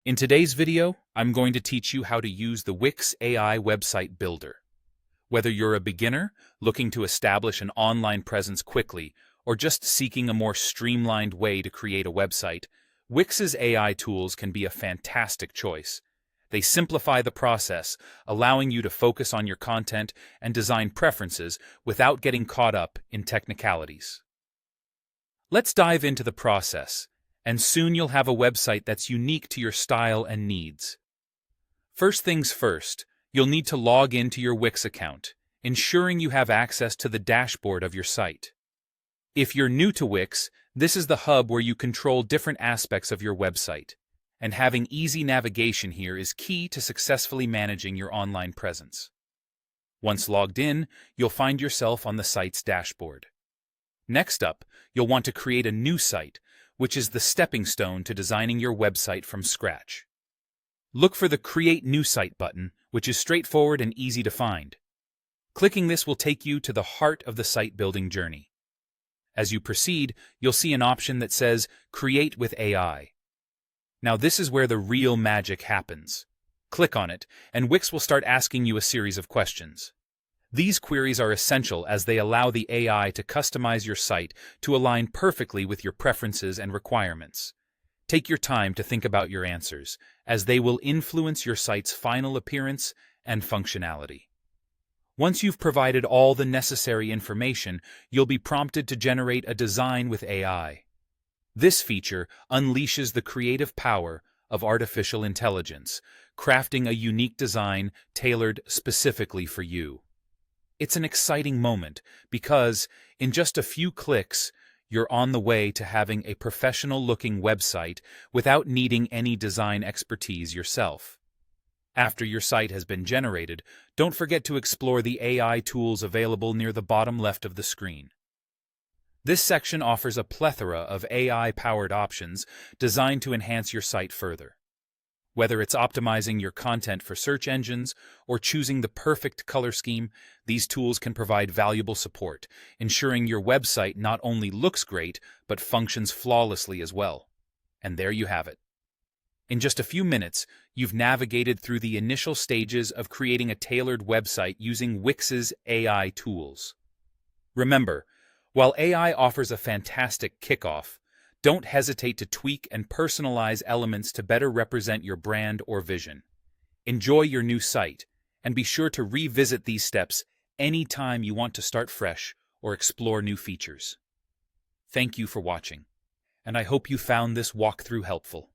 In today's video, I'm going to teach you how to use the Wix AI Website Builder. Whether you're a beginner looking to establish an online presence quickly or just seeking a more streamlined way to create a website, Wix's AI tools can be a fantastic choice. They simplify the process, allowing you to focus on your content and design preferences without getting caught up in technicalities. Let's dive into the process, and soon you'll have a website that's unique to your style and needs. First things first, you'll need to log into your Wix account, ensuring you have access to the dashboard of your site. If you're new to Wix, this is the hub where you control different aspects of your website, and having easy navigation here is key to successfully managing your online presence. Once logged in, you'll find yourself on the site's dashboard. Next up, you'll want to create a new site, which is the stepping stone to designing your website from scratch. Look for the Create New Site button, which is straightforward and easy to find. Clicking this will take you to the heart of the site building journey. As you proceed, you'll see an option that says Create with AI. Now this is where the real magic happens. Click on it, and Wix will start asking you a series of questions. These queries are essential as they allow the AI to customize your site to align perfectly with your preferences and requirements. Take your time to think about your answers, as they will influence your site's final appearance and functionality. Once you've provided all the necessary information, you'll be prompted to generate a design with AI. This feature unleashes the creative power of artificial intelligence, crafting a unique design tailored specifically for you. It's an exciting moment because, in just a few clicks, you're on the way to having a professional-looking website without needing any design expertise yourself. After your site has been generated, don't forget to explore the AI tools available near the bottom left of the screen. This section offers a plethora of AI-powered options designed to enhance your site further. Whether it's optimizing your content for search engines or choosing the perfect color scheme, these tools can provide valuable support, ensuring your website not only looks great, but functions flawlessly as well. And there you have it. In just a few minutes, you've navigated through the initial stages of creating a tailored website using Wix's AI tools. Remember, while AI offers a fantastic kickoff, don't hesitate to tweak and personalize elements to better represent your brand or vision. Enjoy your new site, and be sure to revisit these steps anytime you want to start fresh or explore new features. Thank you for watching, and I hope you found this walkthrough helpful.